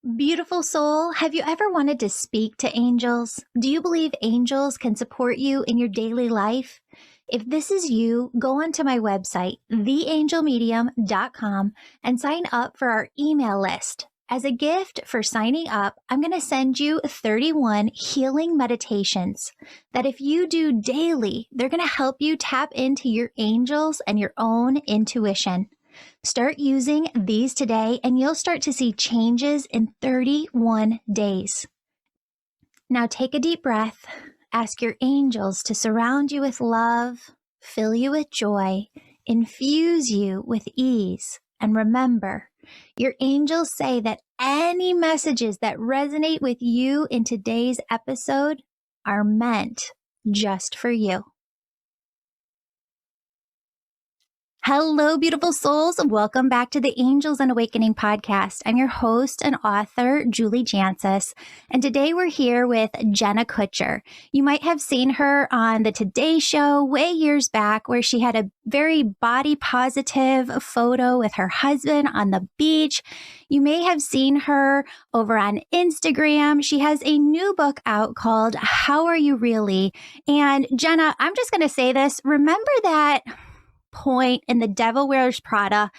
Beautiful soul, have you ever wanted to speak to angels? Do you believe angels can support you in your daily life? If this is you, go onto my website, theangelmedium.com, and sign up for our email list. As a gift for signing up, I'm going to send you 31 healing meditations that if you do daily, they're going to help you tap into your angels and your own intuition. Start using these today and you'll start to see changes in 31 days. Now take a deep breath. Ask your angels to surround you with love, fill you with joy, infuse you with ease. And remember, your angels say that any messages that resonate with you in today's episode are meant just for you. Hello, beautiful souls. Welcome back to the Angels and Awakening podcast. I'm your host and author, Julie Jancius, and today we're here with Jenna Kutcher. You might have seen her on the Today Show way years back, where she had a very body positive photo with her husband on the beach. You may have seen her over on Instagram. She has a new book out called How Are You Really? And Jenna, I'm just going to say this. Remember that point in The Devil Wears Prada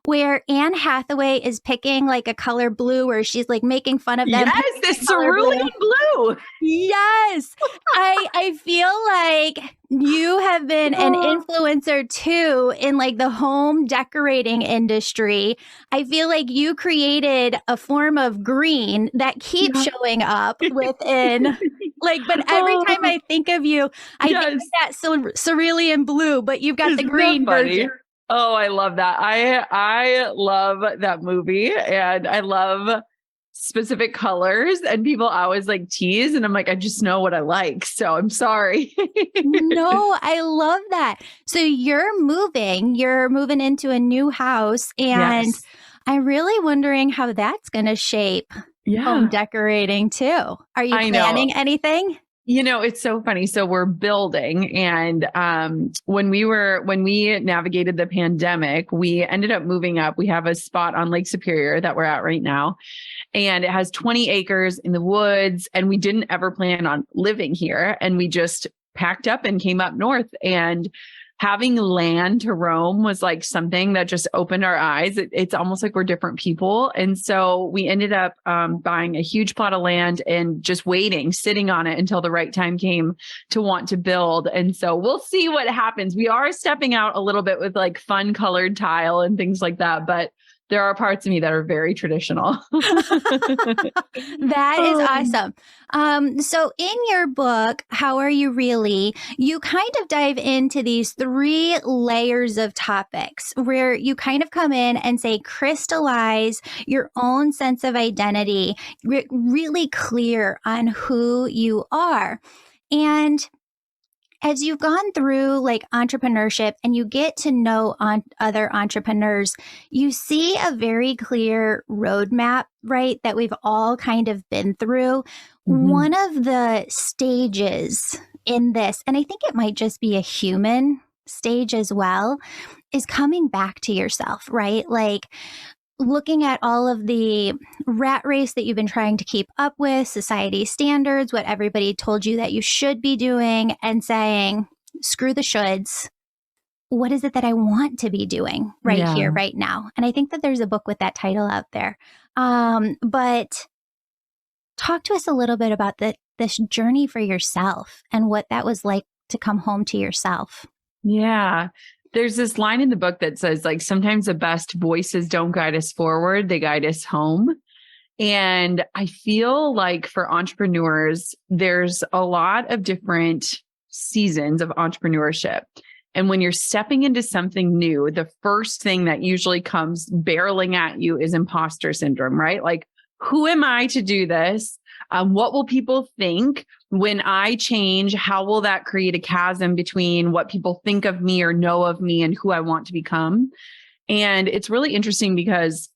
where Anne Hathaway is picking like a color blue, where she's like making fun of them? Yes, it's cerulean blue. Yes. I feel like you have been an influencer too in like the home decorating industry. I feel like you created a form of green that keeps showing up within like, but every time I think of you, I think of that cerulean blue, but you've got the green version. Oh, I love that. I love that movie, and I love specific colors, and people always like tease, and I'm like, I just know what I like. So I'm sorry. No, I love that. So you're moving into a new house, and I'm really wondering how that's going to shape home decorating too. Are you planning anything? You know, it's so funny. So we're building, and when we navigated the pandemic, we ended up moving up. We have a spot on Lake Superior that we're at right now, and it has 20 acres in the woods, and we didn't ever plan on living here, and we just packed up and came up north. And having land to roam was like something that just opened our eyes. It's almost like we're different people. And so we ended up buying a huge plot of land and just sitting on it until the right time came to want to build. And so we'll see what happens. We are stepping out a little bit with like fun colored tile and things like that, but there are parts of me that are very traditional. That is awesome. So in your book, How Are You Really? You kind of dive into these 3 layers of topics where you kind of come in and say, crystallize your own sense of identity, really clear on who you are. And as you've gone through like entrepreneurship and you get to know other entrepreneurs, you see a very clear roadmap, right? That we've all kind of been through. Mm-hmm. One of the stages in this, and I think it might just be a human stage as well, is coming back to yourself, right? Like looking at all of the rat race that you've been trying to keep up with, society standards, what everybody told you that you should be doing, and saying, screw the shoulds. What is it that I want to be doing here, right now? And I think that there's a book with that title out there. But talk to us a little bit about this journey for yourself and what that was like to come home to yourself. Yeah. There's this line in the book that says, like, sometimes the best voices don't guide us forward, they guide us home. And I feel like for entrepreneurs, there's a lot of different seasons of entrepreneurship. And when you're stepping into something new, the first thing that usually comes barreling at you is imposter syndrome, right? Like, who am I to do this? What will people think when I change? How will that create a chasm between what people think of me or know of me and who I want to become? And it's really interesting because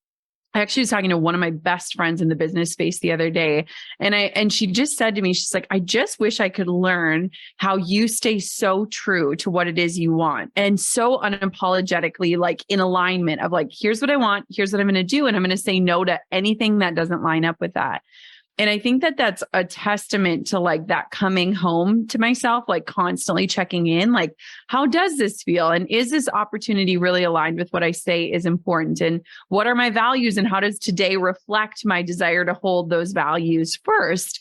I actually was talking to one of my best friends in the business space the other day. And she just said to me, she's like, I just wish I could learn how you stay so true to what it is you want. And so unapologetically, like in alignment of like, here's what I want, here's what I'm going to do. And I'm going to say no to anything that doesn't line up with that. And I think that that's a testament to like that coming home to myself, like constantly checking in, like, how does this feel? And is this opportunity really aligned with what I say is important? And what are my values? And how does today reflect my desire to hold those values first?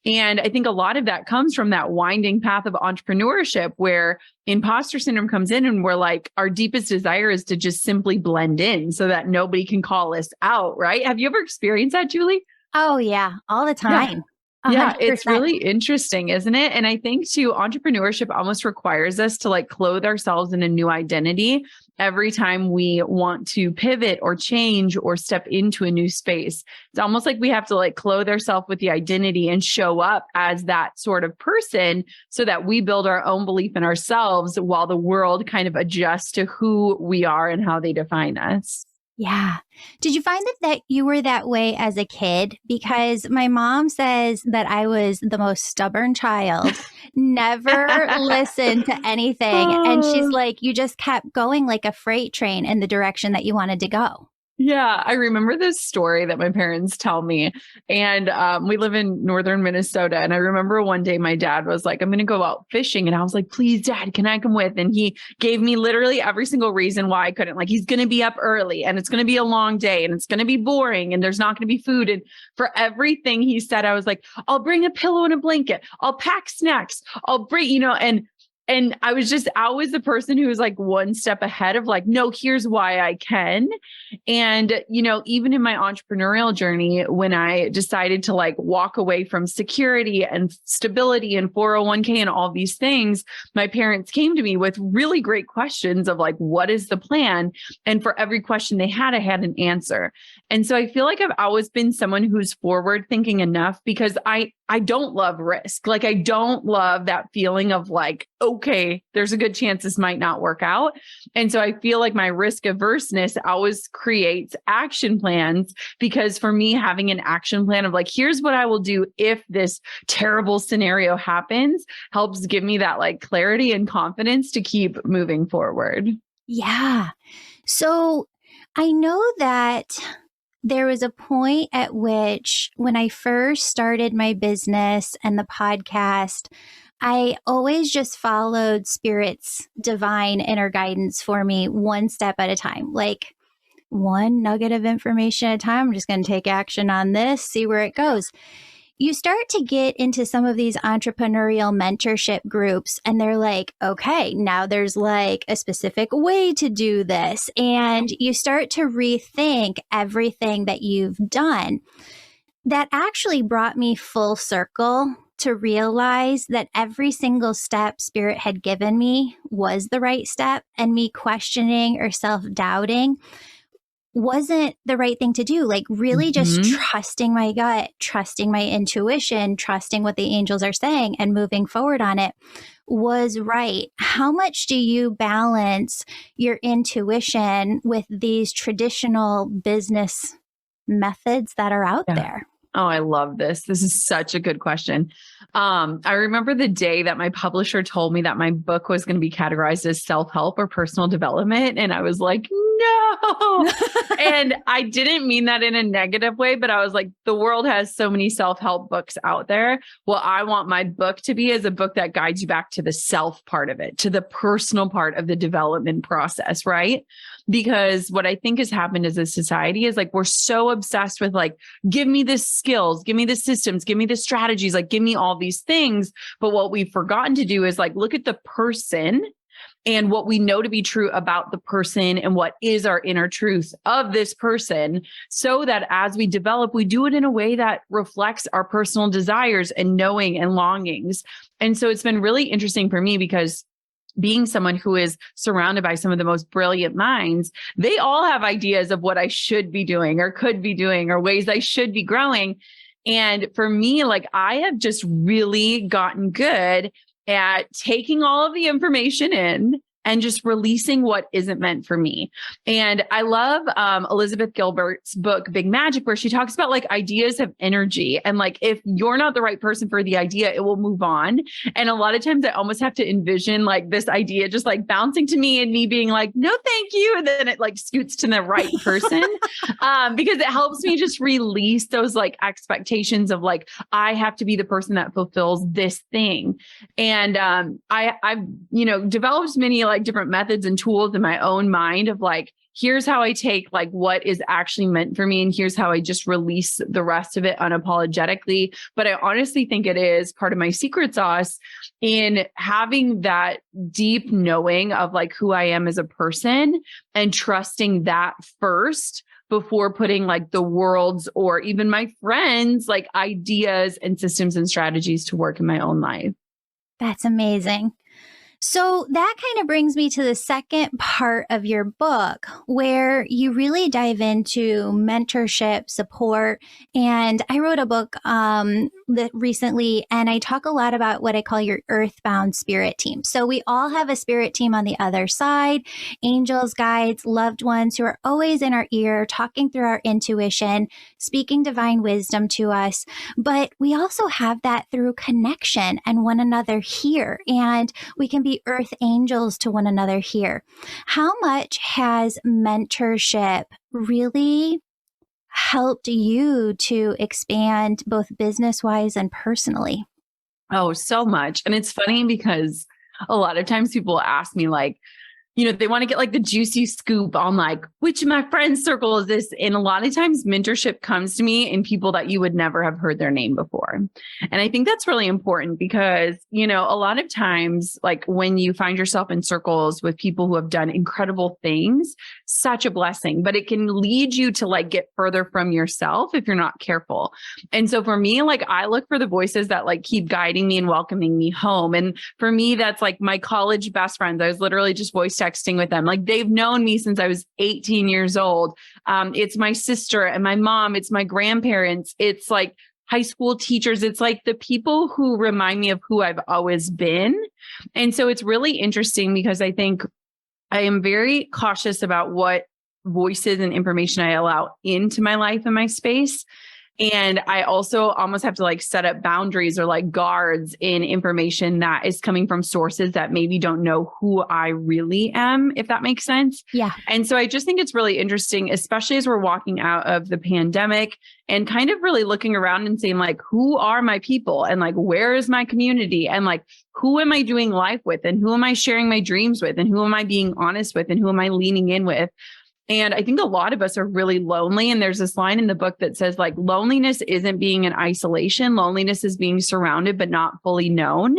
And I think a lot of that comes from that winding path of entrepreneurship where imposter syndrome comes in and we're like, our deepest desire is to just simply blend in so that nobody can call us out, right? Have you ever experienced that, Julie? Oh, yeah, all the time. Yeah, 100%. it's really interesting, isn't it? And I think too, entrepreneurship almost requires us to like clothe ourselves in a new identity every time we want to pivot or change or step into a new space. It's almost like we have to like clothe ourselves with the identity and show up as that sort of person so that we build our own belief in ourselves while the world kind of adjusts to who we are and how they define us. Yeah. Did you find that you were that way as a kid? Because my mom says that I was the most stubborn child, never listened to anything. And she's like, you just kept going like a freight train in the direction that you wanted to go. Yeah, I remember this story that my parents tell me. And we live in northern Minnesota. And I remember one day my dad was like, I'm going to go out fishing. And I was like, please, Dad, can I come with? And he gave me literally every single reason why I couldn't. Like, he's going to be up early and it's going to be a long day and it's going to be boring and there's not going to be food. And for everything he said, I was like, I'll bring a pillow and a blanket. I'll pack snacks. I'll bring, and I was the person who was like one step ahead of like, no, here's why I can. And, even in my entrepreneurial journey, when I decided to like walk away from security and stability and 401k and all these things, my parents came to me with really great questions of like, what is the plan? And for every question they had, I had an answer. And so I feel like I've always been someone who's forward thinking enough because I don't love risk. Like, I don't love that feeling of like, okay, there's a good chance this might not work out. And so I feel like my risk averseness always creates action plans because for me, having an action plan of like, here's what I will do if this terrible scenario happens helps give me that like clarity and confidence to keep moving forward. Yeah. So I know that there was a point at which when I first started my business and the podcast, I always just followed Spirit's divine inner guidance for me one step at a time, like one nugget of information at a time. I'm just going to take action on this, see where it goes. You start to get into some of these entrepreneurial mentorship groups and they're like, okay, now there's like a specific way to do this. And you start to rethink everything that you've done. That actually brought me full circle to realize that every single step Spirit had given me was the right step, and me questioning or self-doubting wasn't the right thing to do. Like really just trusting my gut, trusting my intuition, trusting what the angels are saying and moving forward on it was right. How much do you balance your intuition with these traditional business methods that are out there? Oh, I love this. This is such a good question. I remember the day that my publisher told me that my book was going to be categorized as self-help or personal development. And I was like, no. And I didn't mean that in a negative way, but I was like, the world has so many self-help books out there. Well, I want my book to be as a book that guides you back to the self part of it, to the personal part of the development process, right? Because what I think has happened as a society is like, we're so obsessed with like, give me the skills, give me the systems, give me the strategies, like give me all these things. But what we've forgotten to do is like, look at the person and what we know to be true about the person and what is our inner truth of this person, so that as we develop, we do it in a way that reflects our personal desires and knowing and longings. And so it's been really interesting for me because being someone who is surrounded by some of the most brilliant minds, they all have ideas of what I should be doing or could be doing or ways I should be growing. And for me, like I have just really gotten good at taking all of the information in and just releasing what isn't meant for me. And I love Elizabeth Gilbert's book, Big Magic, where she talks about like ideas have energy. And like, if you're not the right person for the idea, it will move on. And a lot of times I almost have to envision like this idea just like bouncing to me and me being like, no, thank you. And then it like scoots to the right person because it helps me just release those like expectations of like, I have to be the person that fulfills this thing. And I've, developed many like different methods and tools in my own mind of like, here's how I take like what is actually meant for me. And here's how I just release the rest of it unapologetically. But I honestly think it is part of my secret sauce in having that deep knowing of like who I am as a person and trusting that first before putting like the world's or even my friends' like ideas and systems and strategies to work in my own life. That's amazing. So that kind of brings me to the second part of your book, where you really dive into mentorship, support. And I wrote a book recently, and I talk a lot about what I call your earthbound spirit team. So we all have a spirit team on the other side, angels, guides, loved ones who are always in our ear, talking through our intuition, speaking divine wisdom to us. But we also have that through connection and one another here. And we can be earth angels to one another here. How much has mentorship really helped you to expand both business-wise and personally? Oh, so much. And it's funny because a lot of times people ask me like, they want to get like the juicy scoop on like, which of my friends' circle is this? And a lot of times mentorship comes to me in people that you would never have heard their name before. And I think that's really important because, a lot of times, like when you find yourself in circles with people who have done incredible things, such a blessing, but it can lead you to like get further from yourself if you're not careful. And so for me, like I look for the voices that like keep guiding me and welcoming me home. And for me, that's like my college best friends. I was literally just voice texting with them. Like they've known me since I was 18 years old. It's my sister and my mom. It's my grandparents. It's like high school teachers. It's like the people who remind me of who I've always been. And so it's really interesting because I think I am very cautious about what voices and information I allow into my life and my space. And I also almost have to like set up boundaries or like guards in information that is coming from sources that maybe don't know who I really am, if that makes sense. Yeah. And so I just think it's really interesting, especially as we're walking out of the pandemic and kind of really looking around and saying like, who are my people? And like, where is my community? And like, who am I doing life with? And who am I sharing my dreams with? And who am I being honest with? And who am I leaning in with? And I think a lot of us are really lonely. And there's this line in the book that says like, loneliness isn't being in isolation. Loneliness is being surrounded, but not fully known.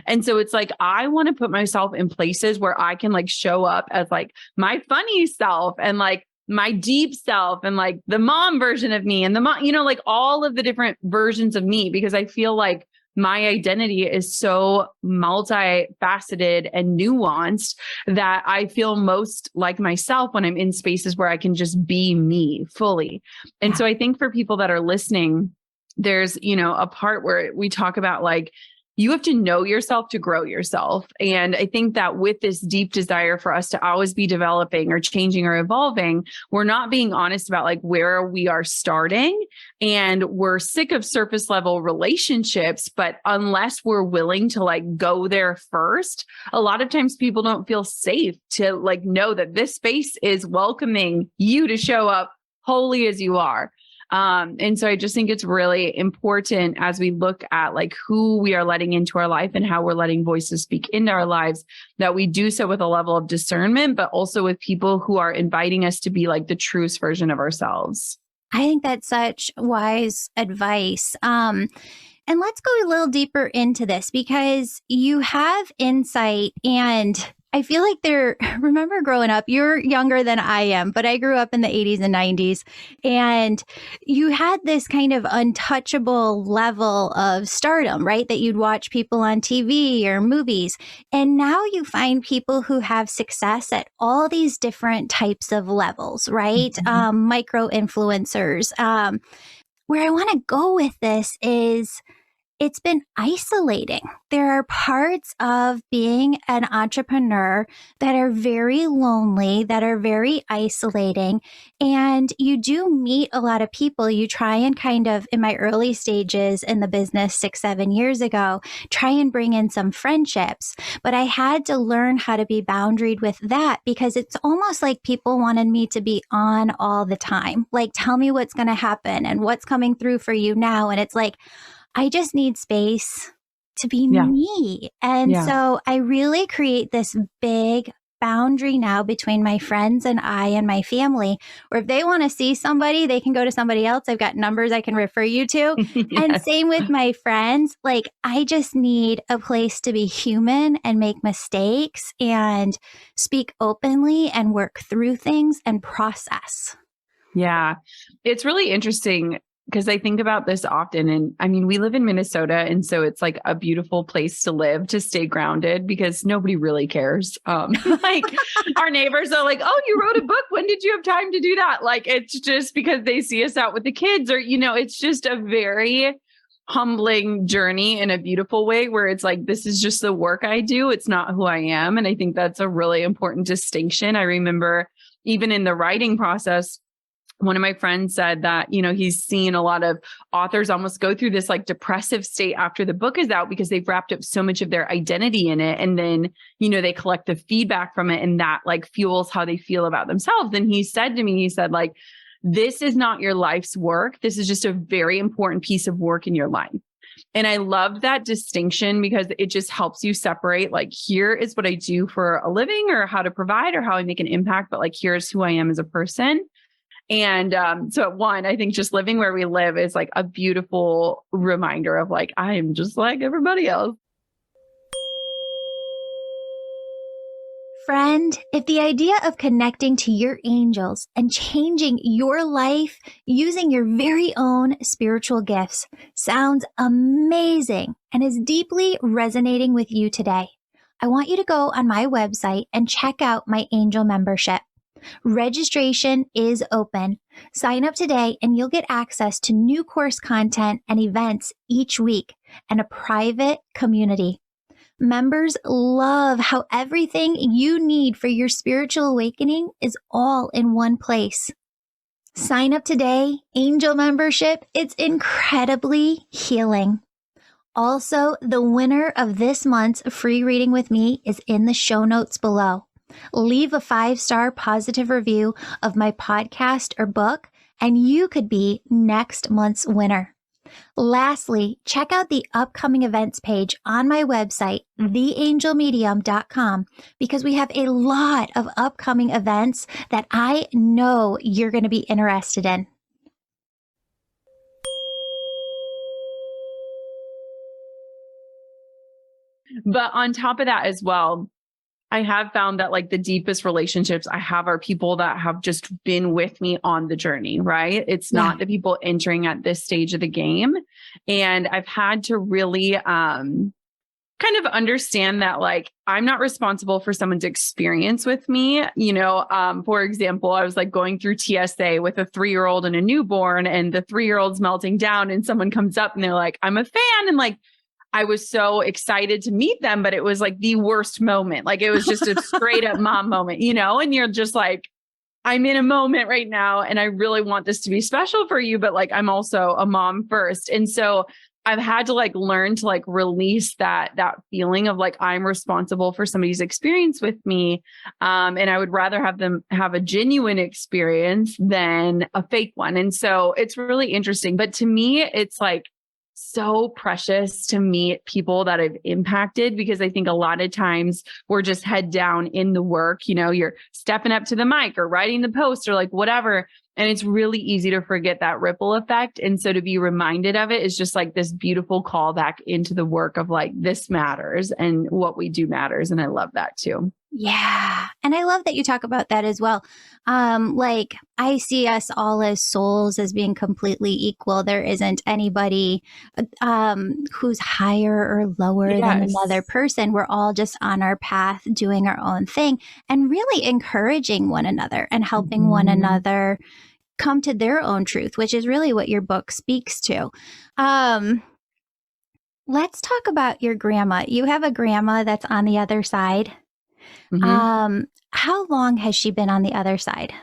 And so it's like, I want to put myself in places where I can like show up as like my funny self and like my deep self and like the mom version of me and the mom, like all of the different versions of me, because I feel like my identity is so multifaceted and nuanced that I feel most like myself when I'm in spaces where I can just be me fully. And so I think for people that are listening, there's, a part where we talk about like, you have to know yourself to grow yourself. And I think that with this deep desire for us to always be developing or changing or evolving, we're not being honest about like where we are starting. And we're sick of surface level relationships. But unless we're willing to like go there first, a lot of times people don't feel safe to like know that this space is welcoming you to show up wholly as you are. And so I just think it's really important as we look at like who we are letting into our life and how we're letting voices speak into our lives, that we do so with a level of discernment, but also with people who are inviting us to be like the truest version of ourselves. I think that's such wise advice. And let's go a little deeper into this because you have insight, and I feel like remember growing up, you're younger than I am, but I grew up in the 80s and 90s, and you had this kind of untouchable level of stardom, right? That you'd watch people on TV or movies. And now you find people who have success at all these different types of levels, right? Micro-influencers. Where I want to go with this is, it's been isolating. There are parts of being an entrepreneur that are very lonely, that are very isolating. And you do meet a lot of people. You try and kind of, in my early stages in the business 6, 7 years ago, try and bring in some friendships. But I had to learn how to be boundaried with that because it's almost like people wanted me to be on all the time. Like, tell me what's going to happen and what's coming through for you now. And it's like, I just need space to be Yeah. me. And Yeah. so I really create this big boundary now between my friends and I and my family, where if they want to see somebody, they can go to somebody else. I've got numbers I can refer you to. And Yes. same with my friends. Like, I just need a place to be human and make mistakes and speak openly and work through things and process. Yeah. It's really interesting because I think about this often. And I mean, we live in Minnesota. And so it's like a beautiful place to live, to stay grounded because nobody really cares. Like our neighbors are like, oh, you wrote a book. When did you have time to do that? Like, it's just because they see us out with the kids or, it's just a very humbling journey in a beautiful way where it's like, this is just the work I do. It's not who I am. And I think that's a really important distinction. I remember even in the writing process, one of my friends said that, he's seen a lot of authors almost go through this like depressive state after the book is out because they've wrapped up so much of their identity in it. And then, they collect the feedback from it and that like fuels how they feel about themselves. And he said to me, like, this is not your life's work. This is just a very important piece of work in your life. And I love that distinction because it just helps you separate, like, here is what I do for a living or how to provide or how I make an impact, but like, here's who I am as a person. And so one, I think just living where we live is like a beautiful reminder of like, I am just like everybody else. Friend, if the idea of connecting to your angels and changing your life using your very own spiritual gifts sounds amazing and is deeply resonating with you today, I want you to go on my website and check out my angel membership. Registration is open. Sign up today and you'll get access to new course content and events each week and a private community. Members love how everything you need for your spiritual awakening is all in one place. Sign up today. Angel membership. It's incredibly healing. Also, the winner of this month's free reading with me is in the show notes below. Leave a 5-star positive review of my podcast or book, and you could be next month's winner. Lastly, check out the upcoming events page on my website, theangelmedium.com, because we have a lot of upcoming events that I know you're going to be interested in. But on top of that as well, I have found that like the deepest relationships I have are people that have just been with me on the journey, right? It's not the people entering at this stage of the game. And I've had to really kind of understand that like, I'm not responsible for someone's experience with me. For example, I was like going through TSA with a 3-year-old and a newborn, and the 3-year-old's melting down and someone comes up and they're like, I'm a fan. And like, I was so excited to meet them, but it was like the worst moment. Like it was just a straight up mom moment, and you're just like, I'm in a moment right now and I really want this to be special for you, but like, I'm also a mom first. And so I've had to like learn to like release that feeling of like, I'm responsible for somebody's experience with me. And I would rather have them have a genuine experience than a fake one. And so it's really interesting, but to me, it's like, so precious to meet people that I've impacted, because I think a lot of times we're just head down in the work, you're stepping up to the mic or writing the post or like whatever. And it's really easy to forget that ripple effect. And so to be reminded of it is just like this beautiful call back into the work of like, this matters and what we do matters. And I love that too. Yeah. And I love that you talk about that as well. Like I see us all as souls as being completely equal. There isn't anybody who's higher or lower than another person. We're all just on our path doing our own thing and really encouraging one another and helping one another come to their own truth, which is really what your book speaks to. Let's talk about your grandma. You have a grandma that's on the other side. Hmm. How long has she been on the other side?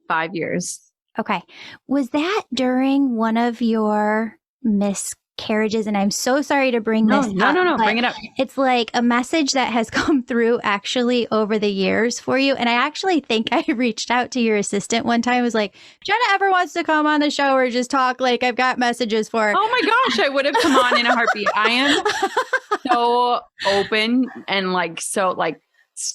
5 years. Okay. Was that during one of your miscarriages? And I'm so sorry to bring No, this no, up, no, no. but Bring it up. it's like a message that has come through actually over the years for you. And I actually think I reached out to your assistant one time. I was like, Jenna ever wants to come on the show or just talk? Like, I've got messages for her. Oh my gosh, I would have come on in a heartbeat. I am so open and like so like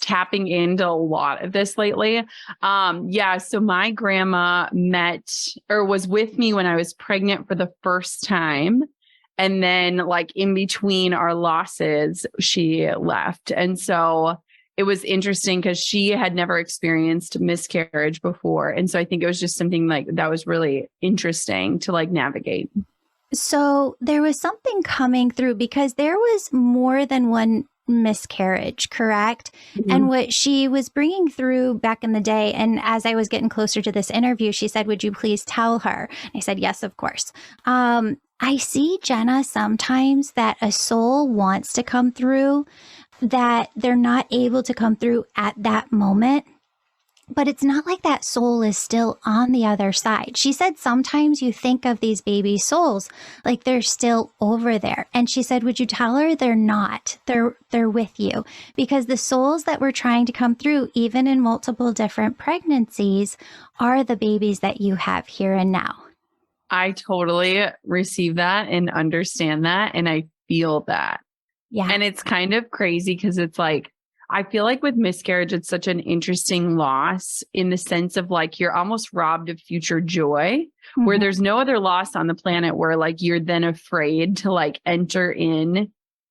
tapping into a lot of this lately. Yeah, so my grandma met or was with me when I was pregnant for the first time. And then like in between our losses, she left. And so it was interesting because she had never experienced miscarriage before. And so I think it was just something like that was really interesting to like navigate. So there was something coming through because there was more than one miscarriage, correct? And Mhm. what she was bringing through back in the day, and as I was getting closer to this interview, she said, would you please tell her? And I said, yes, of course. I see, Jenna, sometimes that a soul wants to come through, that they're not able to come through at that moment. But it's not like that soul is still on the other side. She said sometimes you think of these baby souls like they're still over there. And she said, would you tell her they're not? They're with you. Because the souls that were trying to come through, even in multiple different pregnancies, are the babies that you have here and now. I totally receive that and understand that. And I feel that. Yeah. And it's kind of crazy because it's like, I feel like with miscarriage, it's such an interesting loss in the sense of like you're almost robbed of future joy, where Mhm. there's no other loss on the planet where like you're then afraid to like enter in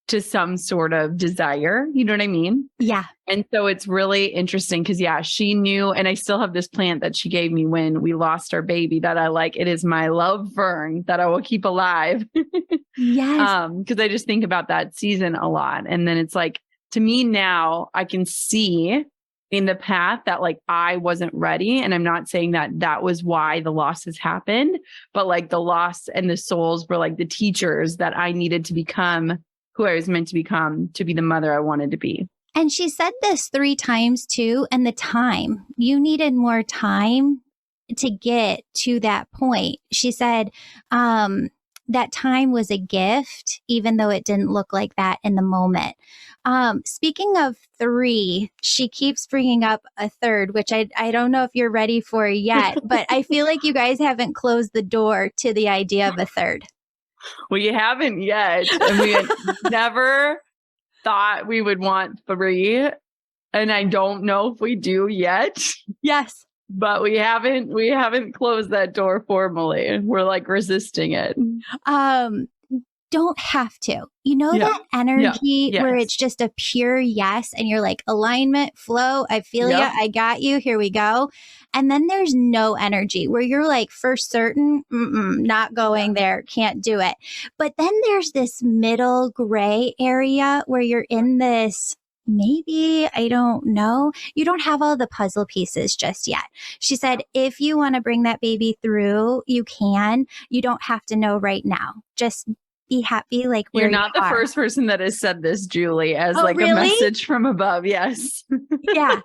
to some sort of desire. You know what I mean? Yeah. And so it's really interesting because, yeah, she knew, and I still have this plant that she gave me when we lost our baby that I like. It is my love fern that I will keep alive. Yes. Because I just think about that season a lot. And then it's like, to me now, I can see in the path that like I wasn't ready. And I'm not saying that that was why the losses happened, but like the loss and the souls were like the teachers that I needed to become who I was meant to become to be the mother I wanted to be. And she said this 3 times too. And the time, you needed more time to get to that point. She said, that time was a gift, even though it didn't look like that in the moment. Speaking of 3, she keeps bringing up a third, which I don't know if you're ready for yet, but I feel like you guys haven't closed the door to the idea of a third. We haven't yet. And we had never thought we would want 3. And I don't know if we do yet. Yes. But we haven't closed that door formally. We're like resisting it. Don't have to. You know Yeah. that energy Yeah. where Yes. it's just a pure yes and you're like alignment, flow, I feel Yep. ya, I got you, here we go. And then there's no energy where you're like for certain, not going there, can't do it. But then there's this middle gray area where you're in this maybe, I don't know. You don't have all the puzzle pieces just yet. She said, if you want to bring that baby through, you can. You don't have to know right now. Just be happy like where You're not you the are. first person that has said this, Julie, as Oh, like really? a message from above. Yes. Yeah.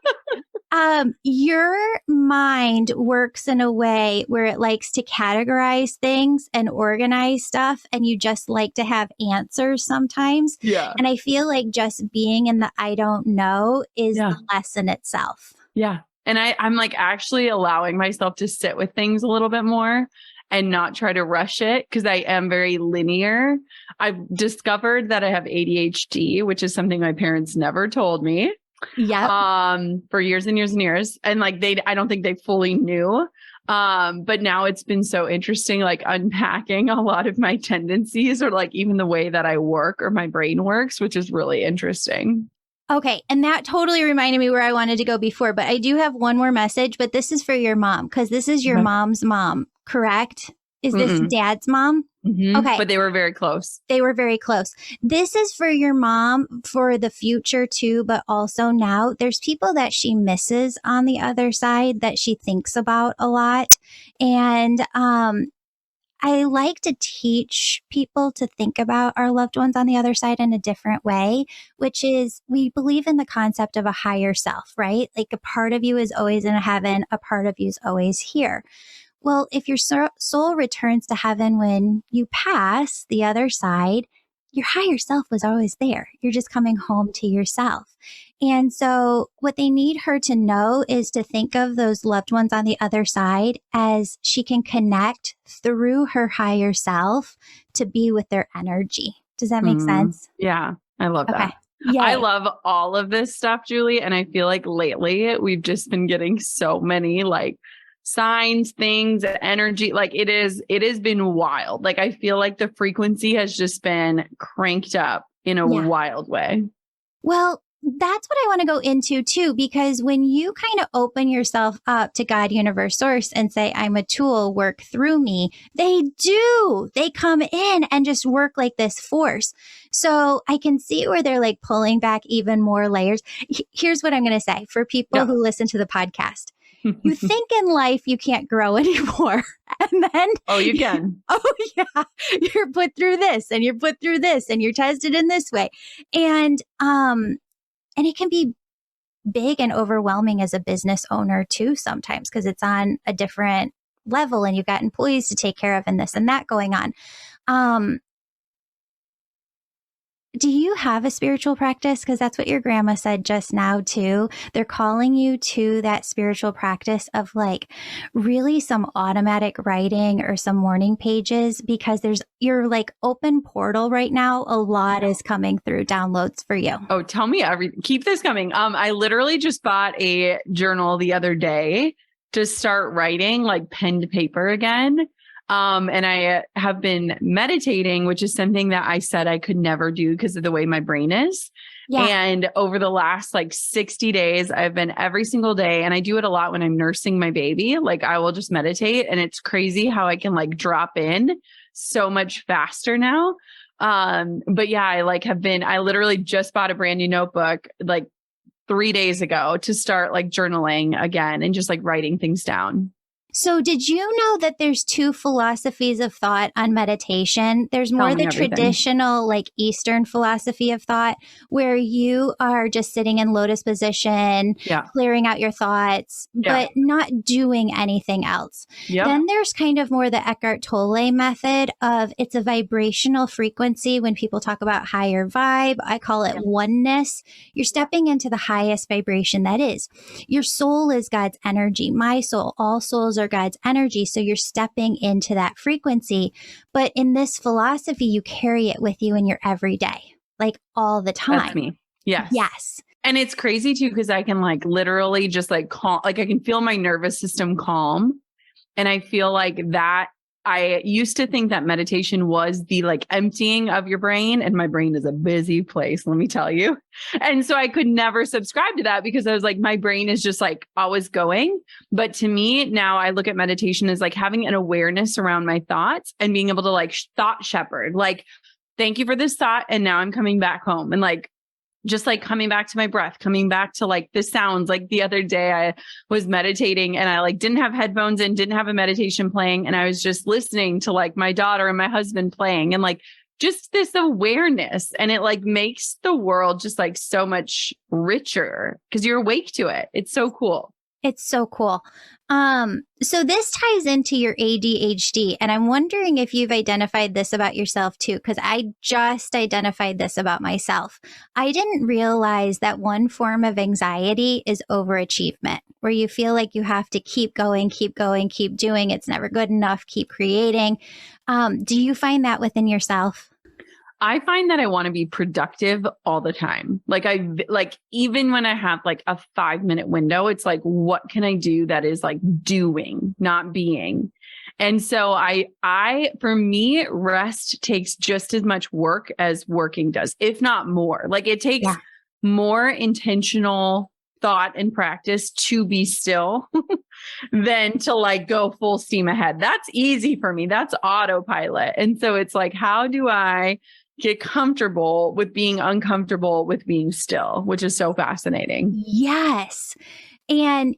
Your mind works in a way where it likes to categorize things and organize stuff, and you just like to have answers sometimes. Yeah. And I feel like just being in the I don't know is Yeah. the lesson itself. Yeah. And I'm like actually allowing myself to sit with things a little bit more and not try to rush it because I am very linear. I've discovered that I have ADHD, which is something my parents never told me. Yep. For years and years and years. And like I don't think they fully knew. But now it's been so interesting, like unpacking a lot of my tendencies or like even the way that I work or my brain works, which is really interesting. Okay. And that totally reminded me where I wanted to go before, but I do have one more message, but this is for your mom because this is your Okay. mom's mom, correct? Is this Mm-mm. dad's mom? Mhm. Okay. But they were very close. They were very close. This is for your mom for the future too, but also now there's people that she misses on the other side that she thinks about a lot. And I like to teach people to think about our loved ones on the other side in a different way, which is we believe in the concept of a higher self, right? Like a part of you is always in heaven, a part of you is always here. Well, if your soul returns to heaven when you pass the other side, your higher self was always there. You're just coming home to yourself. And so what they need her to know is to think of those loved ones on the other side as she can connect through her higher self to be with their energy. Does that make sense? Yeah, I love that. Yay. I love all of this stuff, Julie. And I feel like lately we've just been getting so many like signs, things, energy. Like it has been wild. Like I feel like the frequency has just been cranked up in a wild way. Well, that's what I want to go into too, because when you kind of open yourself up to God, universe, source and say, I'm a tool, work through me, they do. They come in and just work like this force. So I can see where they're like pulling back even more layers. Here's what I'm going to say for people who listen to the podcast. You think in life you can't grow anymore. And then you can. Oh yeah. You're put through this and you're put through this and you're tested in this way. And it can be big and overwhelming as a business owner too sometimes because it's on a different level and you've got employees to take care of and this and that going on. Do you have a spiritual practice? Because that's what your grandma said just now too. They're calling you to that spiritual practice of like really some automatic writing or some morning pages because you're like open portal right now. A lot is coming through downloads for you. Oh, tell me everything. Keep this coming. I literally just bought a journal the other day to start writing like pen to paper again. And I have been meditating, which is something that I said I could never do because of the way my brain is. Yeah. And over the last like 60 days, I've been every single day. And I do it a lot when I'm nursing my baby. Like I will just meditate and it's crazy how I can like drop in so much faster now. But yeah, I literally just bought a brand new notebook like 3 days ago to start like journaling again and just like writing things down. So did you know that there's two philosophies of thought on meditation? There's more the traditional like Eastern philosophy of thought where you are just sitting in lotus position, clearing out your thoughts, but not doing anything else. Yep. Then there's kind of more the Eckhart Tolle method of it's a vibrational frequency. When people talk about higher vibe, I call it oneness. You're stepping into the highest vibration that is. Your soul is God's energy. My soul, all souls are God's energy. So you're stepping into that frequency. But in this philosophy, you carry it with you in your everyday, like all the time. That's me. Yes. Yes. And it's crazy too, because I can like literally just like calm, like I can feel my nervous system calm. And I feel like that I used to think that meditation was the like emptying of your brain, and my brain is a busy place, let me tell you. And so I could never subscribe to that because I was like, my brain is just like always going. But to me now I look at meditation as like having an awareness around my thoughts and being able to like thought shepherd, like, thank you for this thought. And now I'm coming back home and like, just like coming back to my breath, coming back to like the sounds. Like the other day I was meditating and I like didn't have headphones in, didn't have a meditation playing. And I was just listening to like my daughter and my husband playing and like just this awareness. And it like makes the world just like so much richer because you're awake to it. It's so cool. It's so cool. So this ties into your ADHD, and I'm wondering if you've identified this about yourself too, because I just identified this about myself. I didn't realize that one form of anxiety is overachievement, where you feel like you have to keep going, keep doing. It's never good enough, keep creating. Do you find that within yourself? I find that I want to be productive all the time. Like even when I have like a 5-minute window, it's like, what can I do that is like doing, not being? And so for me, rest takes just as much work as working does, if not more. Like it takes more intentional thought and practice to be still than to like go full steam ahead. That's easy for me. That's autopilot. And so it's like, how do I get comfortable with being uncomfortable with being still, which is so fascinating. Yes. And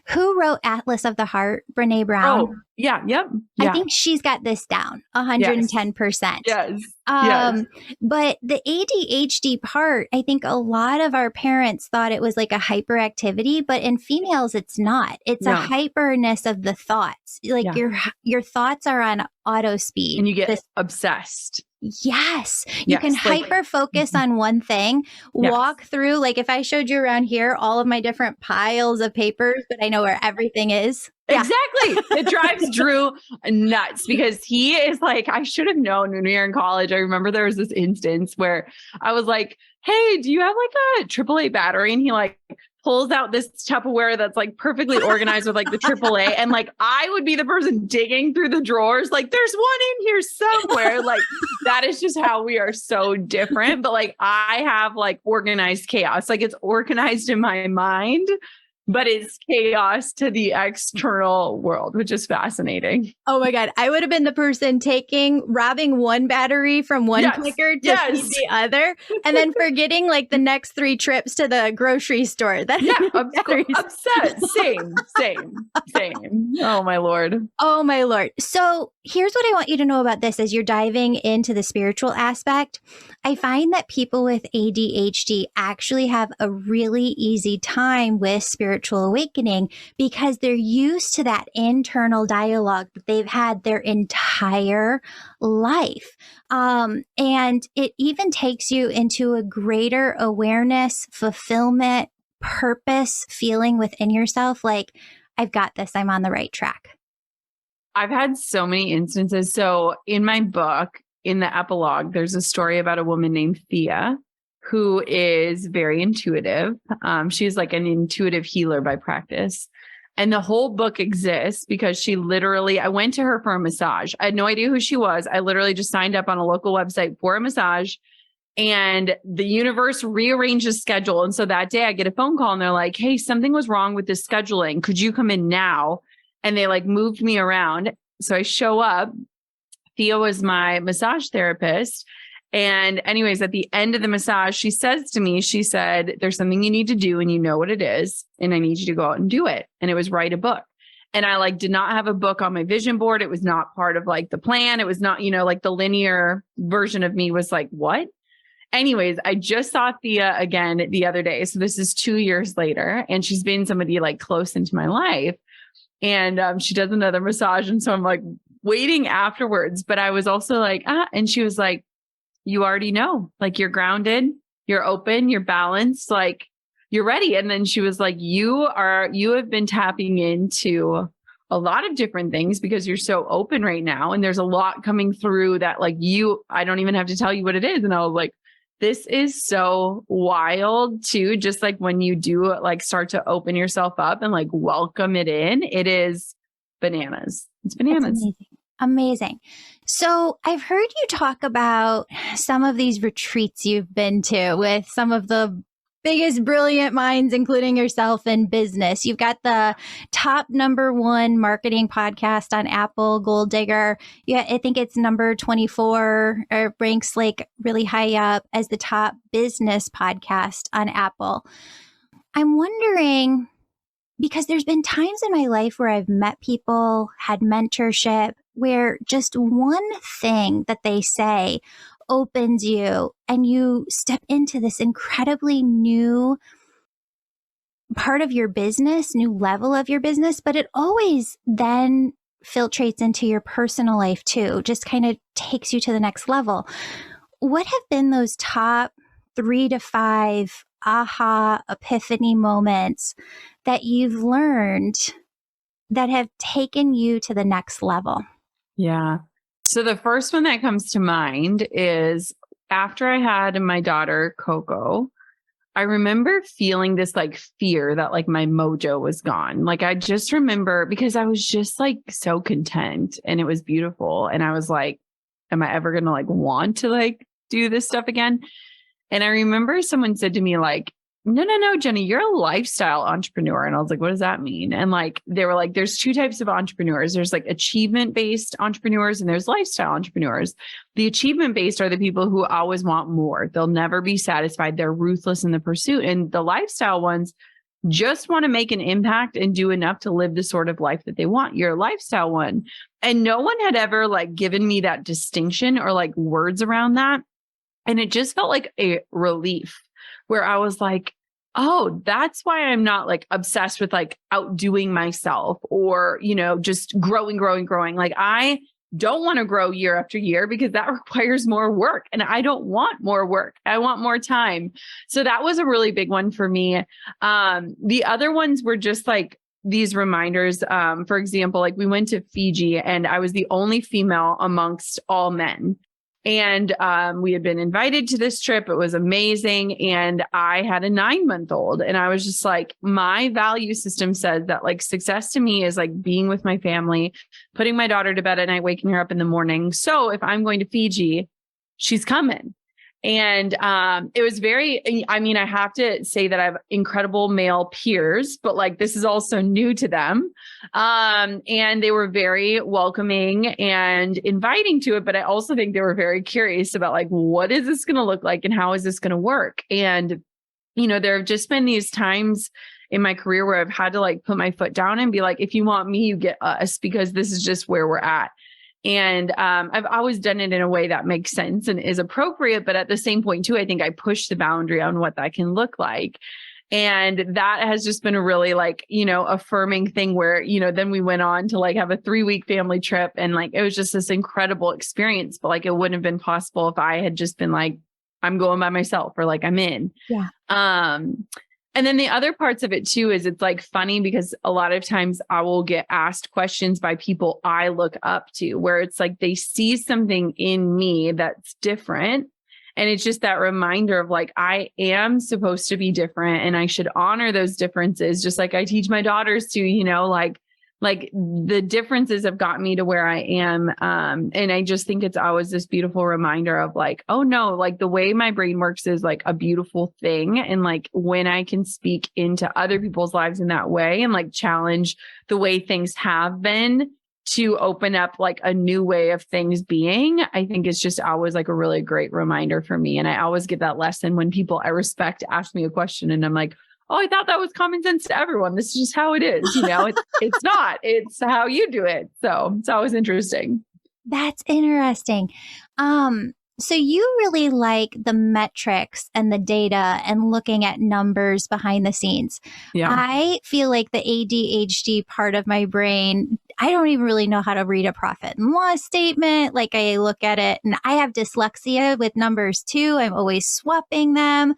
Who wrote Atlas of the Heart? Brene Brown. Oh, yeah. Yep. I Yeah. think she's got this down 110%. Yes. Yes. But the ADHD part, I think a lot of our parents thought it was like a hyperactivity, but in females, it's not. It's a hyperness of the thoughts. Like your thoughts are on auto speed. And you get obsessed. Yes. You can hyper focus on one thing, walk through, like if I showed you around here, all of my different piles of papers, but I know where everything is. Exactly. It drives Drew nuts because he is like, I should have known when we were in college. I remember there was this instance where I was like, hey, do you have like a AAA battery? And he like pulls out this Tupperware that's like perfectly organized with like the AAA. And like, I would be the person digging through the drawers. Like there's one in here somewhere. Like that is just how we are so different. But like, I have like organized chaos. Like it's organized in my mind, but it's chaos to the external world, which is fascinating. Oh my God. I would have been the person robbing one battery from one clicker to feed the other, and then forgetting like the next 3 trips to the grocery store. Upset. Same. Oh my Lord. Oh my Lord. So here's what I want you to know about this as you're diving into the spiritual aspect. I find that people with ADHD actually have a really easy time with spiritual awakening because they're used to that internal dialogue that they've had their entire life. And it even takes you into a greater awareness, fulfillment, purpose feeling within yourself. Like, I've got this. I'm on the right track. I've had so many instances. So in my book, in the epilogue, there's a story about a woman named Thea who is very intuitive. She's like an intuitive healer by practice. And the whole book exists because I went to her for a massage. I had no idea who she was. I literally just signed up on a local website for a massage, and the universe rearranged the schedule. And so that day I get a phone call and they're like, hey, something was wrong with the scheduling. Could you come in now? And they like moved me around. So I show up. Thea was my massage therapist. And anyways, at the end of the massage, she says to me, she said, there's something you need to do and you know what it is. And I need you to go out and do it. And it was write a book. And I like did not have a book on my vision board. It was not part of like the plan. It was not, like the linear version of me was like, what? Anyways, I just saw Thea again the other day. So this is 2 years later, and she's been somebody like close into my life. And she does another massage. And so I'm like waiting afterwards. But I was also like, and she was like, you already know, like you're grounded, you're open, you're balanced, like you're ready. And then she was like, you have been tapping into a lot of different things because you're so open right now. And there's a lot coming through that like I don't even have to tell you what it is. And I was like, this is so wild too. Just like when you do like start to open yourself up and like welcome it in, it is bananas. It's bananas. Amazing. So I've heard you talk about some of these retreats you've been to with some of the biggest brilliant minds, including yourself in business. You've got the top #1 marketing podcast on Apple, Gold Digger. Yeah, I think it's number 24 or ranks like really high up as the top business podcast on Apple. I'm wondering, because there's been times in my life where I've met people, had mentorship, where just one thing that they say opens you and you step into this incredibly new part of your business, new level of your business, but it always then filtrates into your personal life too, just kind of takes you to the next level. What have been those top 3 to 5 aha epiphany moments that you've learned that have taken you to the next level? Yeah. So the first one that comes to mind is after I had my daughter, Coco, I remember feeling this like fear that like my mojo was gone. Like I just remember because I was just like so content and it was beautiful. And I was like, am I ever going to like want to like do this stuff again? And I remember someone said to me like, no, Jenny, you're a lifestyle entrepreneur. And I was like, what does that mean? And like, they were like, there's 2 types of entrepreneurs. There's like achievement-based entrepreneurs and there's lifestyle entrepreneurs. The achievement-based are the people who always want more. They'll never be satisfied. They're ruthless in the pursuit. And the lifestyle ones, just want to make an impact and do enough to live the sort of life that they want. You're a lifestyle one. And no one had ever like given me that distinction or like words around that. And it just felt like a relief where I was like, oh, that's why I'm not like obsessed with like outdoing myself or, just growing. Like I don't want to grow year after year because that requires more work and I don't want more work. I want more time. So that was a really big one for me. The other ones were just like these reminders. For example, like we went to Fiji and I was the only female amongst all men. And we had been invited to this trip. It was amazing. And I had a 9-month-old. And I was just like, my value system says that like success to me is like being with my family, putting my daughter to bed at night, waking her up in the morning. So if I'm going to Fiji, she's coming. And it was I have to say that I have incredible male peers, but like this is also new to them. And they were very welcoming and inviting to it. But I also think they were very curious about like, what is this going to look like and how is this going to work? And, there have just been these times in my career where I've had to like put my foot down and be like, if you want me, you get us, because this is just where we're at. And I've always done it in a way that makes sense and is appropriate. But at the same point, too, I think I push the boundary on what that can look like. And that has just been a really like, affirming thing where, then we went on to like have a 3-week family trip. And like, it was just this incredible experience. But like, it wouldn't have been possible if I had just been like, I'm going by myself or like I'm in. Yeah. And then the other parts of it too, is it's like funny because a lot of times I will get asked questions by people I look up to where it's like they see something in me that's different. And it's just that reminder of like, I am supposed to be different and I should honor those differences. Just like I teach my daughters to, like the differences have gotten me to where I am. And I just think it's always this beautiful reminder of like, oh no, like the way my brain works is like a beautiful thing. And like when I can speak into other people's lives in that way and like challenge the way things have been to open up like a new way of things being, I think it's just always like a really great reminder for me. And I always get that lesson when people I respect ask me a question and I'm like, oh, I thought that was common sense to everyone. This is just how it is. It's not, it's how you do it. So it's always interesting. That's interesting. So you really like the metrics and the data and looking at numbers behind the scenes. Yeah. I feel like the ADHD part of my brain, I don't even really know how to read a profit and loss statement. Like I look at it and I have dyslexia with numbers too. I'm always swapping them.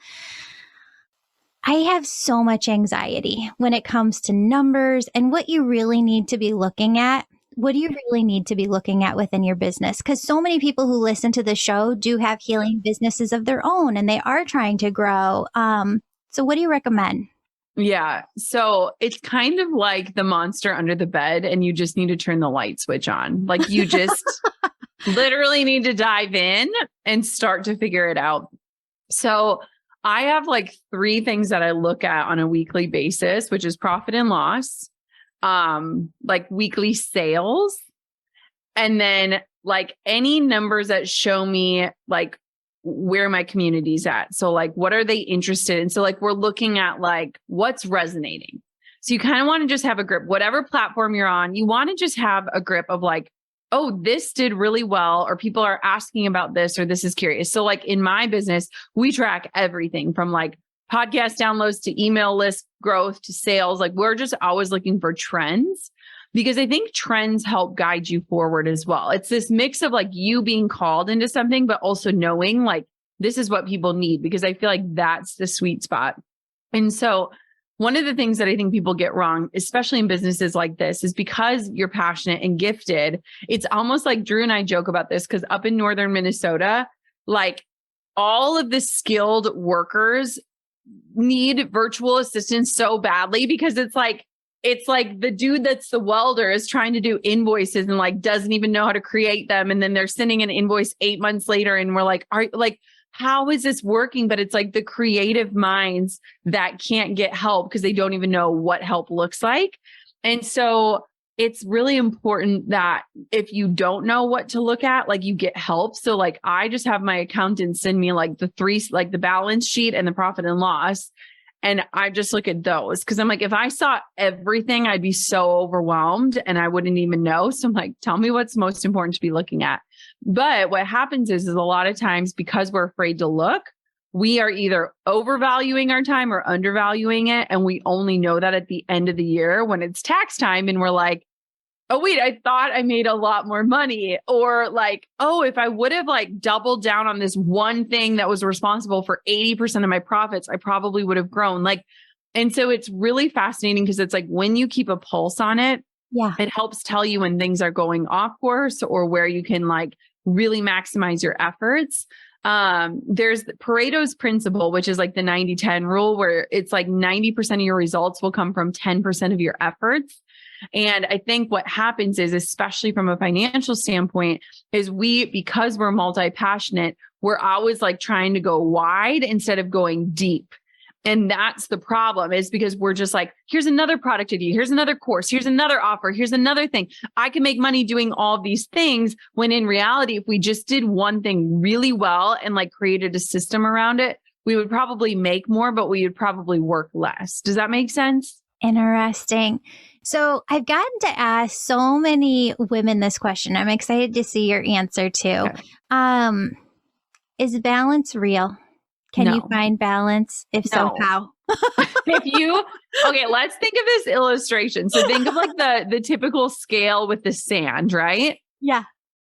I have so much anxiety when it comes to numbers and what you really need to be looking at. What do you really need to be looking at within your business? Because so many people who listen to the show do have healing businesses of their own and they are trying to grow. So what do you recommend? Yeah. So it's kind of like the monster under the bed and you just need to turn the light switch on. Like you just literally need to dive in and start to figure it out. So I have like 3 things that I look at on a weekly basis, which is profit and loss, like weekly sales, and then like any numbers that show me like where my community's at. So like, what are they interested in? So like, we're looking at like what's resonating. So you kind of want to just have a grip, whatever platform you're on, you want to just have a grip of like, oh, this did really well, or people are asking about this, or this is curious. So like in my business, we track everything from like podcast downloads to email list growth to sales. Like we're just always looking for trends because I think trends help guide you forward as well. It's this mix of like you being called into something, but also knowing like this is what people need, because I feel like that's the sweet spot. And so one of the things that I think people get wrong, especially in businesses like this, is because you're passionate and gifted. It's almost like Drew and I joke about this because up in northern Minnesota, like all of the skilled workers need virtual assistants so badly because it's like the dude that's the welder is trying to do invoices and like doesn't even know how to create them. And then they're sending an invoice 8 months later. And we're like, how is this working? But it's like the creative minds that can't get help because they don't even know what help looks like. And so it's really important that if you don't know what to look at, like you get help. So like I just have my accountant send me like the 3, like the balance sheet and the profit and loss. And I just look at those because I'm like, if I saw everything, I'd be so overwhelmed and I wouldn't even know. So I'm like, tell me what's most important to be looking at. But what happens is a lot of times because we're afraid to look, we are either overvaluing our time or undervaluing it. And we only know that at the end of the year when it's tax time and we're like, oh, wait, I thought I made a lot more money. Or like, oh, if I would have like doubled down on this one thing that was responsible for 80% of my profits, I probably would have grown. Like, and so it's really fascinating because it's like when you keep a pulse on it, it helps tell you when things are going off course or where you can like really maximize your efforts. There's Pareto's principle, which is like the 90-10 rule, where it's like 90% of your results will come from 10% of your efforts. And I think what happens is, especially from a financial standpoint, is because we're multi-passionate, we're always like trying to go wide instead of going deep. And that's the problem, is because we're just like, here's another product idea, here's another course, here's another offer, here's another thing. I can make money doing all these things, when in reality, if we just did one thing really well and like created a system around it, we would probably make more, but we would probably work less. Does that make sense? Interesting. So I've gotten to ask so many women this question. I'm excited to see your answer too. Okay. Is balance real? Can you find balance? If so, how? Okay, let's think of this illustration. So think of like the typical scale with the sand, right? Yeah.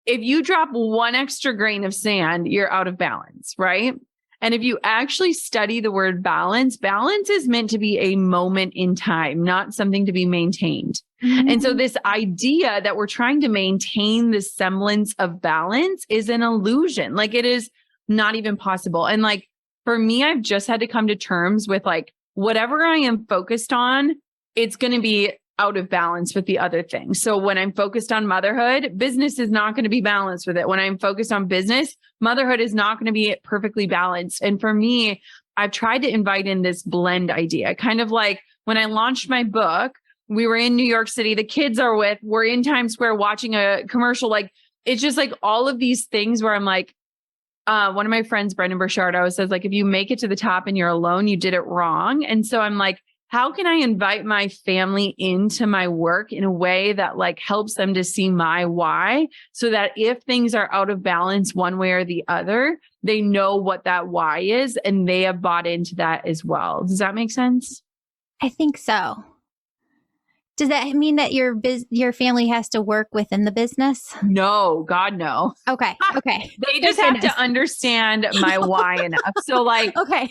If you drop one extra grain of sand, you're out of balance, right? And if you actually study the word balance, balance is meant to be a moment in time, not something to be maintained. Mm-hmm. And so this idea that we're trying to maintain the semblance of balance is an illusion. Like, it is not even possible. And like, for me, I've just had to come to terms with like, whatever I am focused on, it's going to be out of balance with the other things. So when I'm focused on motherhood, business is not going to be balanced with it. When I'm focused on business, motherhood is not going to be perfectly balanced. And for me, I've tried to invite in this blend idea, kind of like when I launched my book, we were in New York City, the kids we're in Times Square watching a commercial. Like, it's just like all of these things where I'm like, one of my friends, Brendan Burchard, always says, like, if you make it to the top and you're alone, you did it wrong. And so I'm like, how can I invite my family into my work in a way that like helps them to see my why, so that if things are out of balance one way or the other, they know what that why is and they have bought into that as well. Does that make sense? I think so. Does that mean that your family has to work within the business? No, God, no. Okay. They just have to understand my why enough. So like, okay.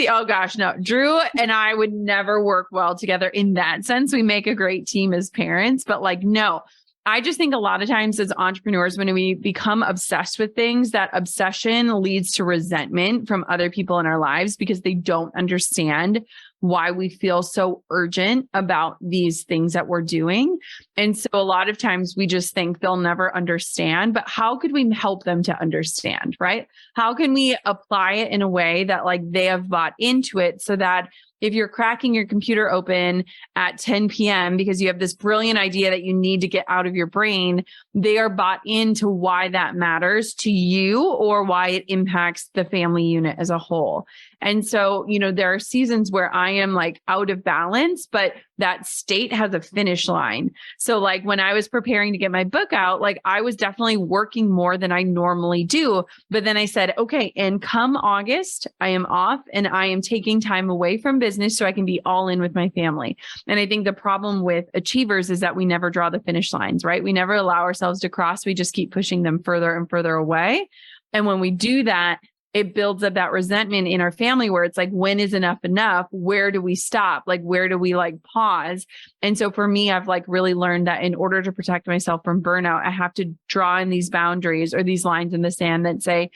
Oh gosh, no. Drew and I would never work well together in that sense. We make a great team as parents, but like, no. I just think a lot of times as entrepreneurs, when we become obsessed with things, that obsession leads to resentment from other people in our lives because they don't understand why we feel so urgent about these things that we're doing. And so a lot of times we just think they'll never understand, but how could we help them to understand, right? How can we apply it in a way that like they have bought into it, so that if you're cracking your computer open at 10 p.m. because you have this brilliant idea that you need to get out of your brain, they are bought into why that matters to you or why it impacts the family unit as a whole. And so, there are seasons where I am like out of balance, but that state has a finish line. So like when I was preparing to get my book out, like I was definitely working more than I normally do. But then I said, okay, and come August, I am off and I am taking time away from business so I can be all in with my family. And I think the problem with achievers is that we never draw the finish lines, right? We never allow ourselves to cross. We just keep pushing them further and further away. And when we do that, it builds up that resentment in our family where it's like, when is enough enough? Where do we stop? Like, where do we like pause? And so for me, I've like really learned that in order to protect myself from burnout, I have to draw in these boundaries or these lines in the sand that say,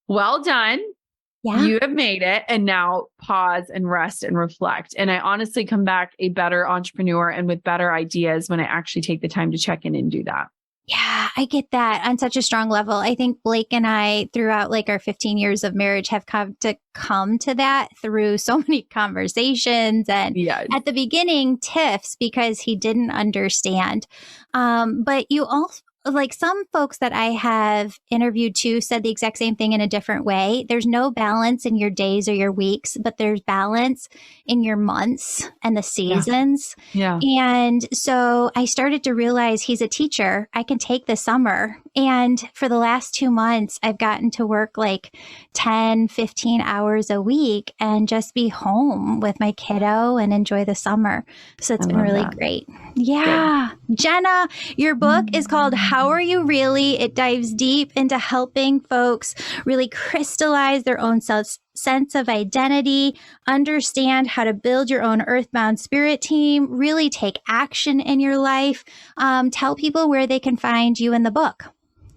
well done. Yeah. You have made it. And now pause and rest and reflect. And I honestly come back a better entrepreneur and with better ideas when I actually take the time to check in and do that. Yeah, I get that on such a strong level. I think Blake and I, throughout like our 15 years of marriage, have come to that through so many conversations and at the beginning tiffs because he didn't understand. But you like some folks that I have interviewed too said the exact same thing in a different way. There's no balance in your days or your weeks, but there's balance in your months and the seasons. Yeah. And so I started to realize he's a teacher. I can take the summer. And for the last 2 months, I've gotten to work like 10, 15 hours a week and just be home with my kiddo and enjoy the summer. So it's been really great. Yeah. Good. Jenna, your book is called How Are You Really? It dives deep into helping folks really crystallize their own sense of identity, understand how to build your own earthbound spirit team, really take action in your life. Tell people where they can find you in the book.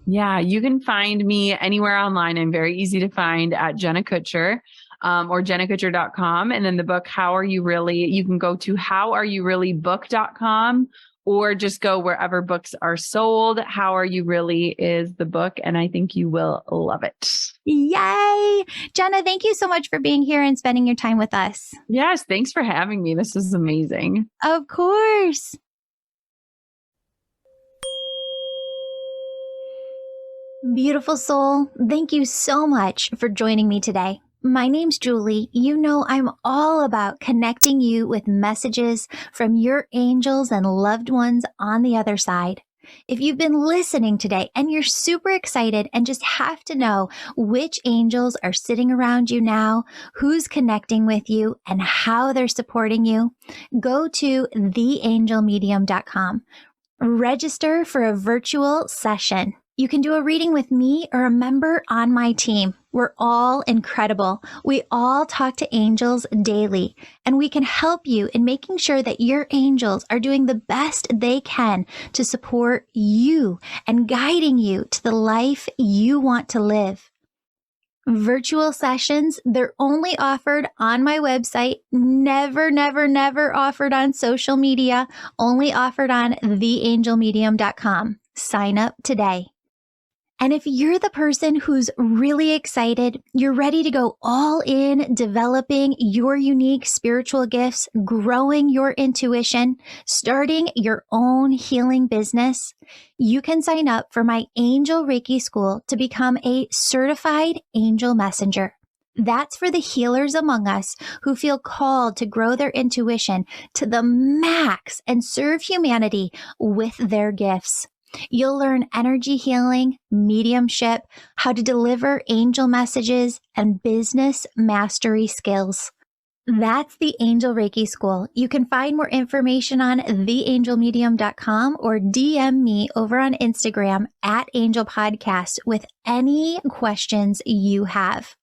Yeah, you can find me anywhere online. I'm very easy to find at Jenna Kutcher. Or jennakutcher.com. And then the book, How Are You Really? You can go to howareyourreallybook.com or just go wherever books are sold. How Are You Really is the book. And I think you will love it. Yay. Jenna, thank you so much for being here and spending your time with us. Yes. Thanks for having me. This is amazing. Of course. Beautiful soul, thank you so much for joining me today. My name's Julie. You know I'm all about connecting you with messages from your angels and loved ones on the other side. If you've been listening today and you're super excited and just have to know which angels are sitting around you now, who's connecting with you, and how they're supporting you, go to theangelmedium.com. Register for a virtual session. You can do a reading with me or a member on my team. We're all incredible. We all talk to angels daily, and we can help you in making sure that your angels are doing the best they can to support you and guiding you to the life you want to live. Virtual sessions, they're only offered on my website, never, never, never offered on social media, only offered on theangelmedium.com. Sign up today. And if you're the person who's really excited, you're ready to go all in developing your unique spiritual gifts, growing your intuition, starting your own healing business, you can sign up for my Angel Reiki School to become a certified angel messenger. That's for the healers among us who feel called to grow their intuition to the max and serve humanity with their gifts. You'll learn energy healing, mediumship, how to deliver angel messages, and business mastery skills. That's the Angel Reiki School. You can find more information on theangelmedium.com or DM me over on Instagram at Angel Podcast with any questions you have.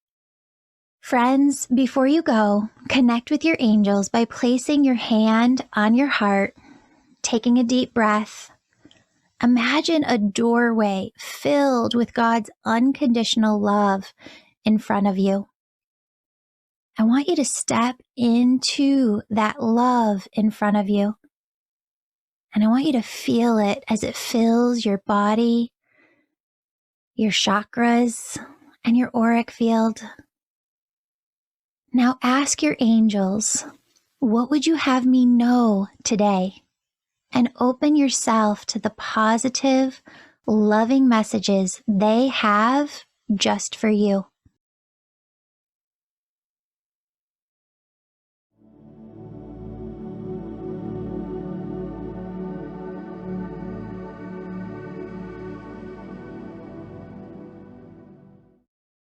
Friends, before you go, connect with your angels by placing your hand on your heart, taking a deep breath. Imagine a doorway filled with God's unconditional love in front of you. I want you to step into that love in front of you. And I want you to feel it as it fills your body, your chakras, and your auric field. Now ask your angels, what would you have me know today? And open yourself to the positive, loving messages they have just for you.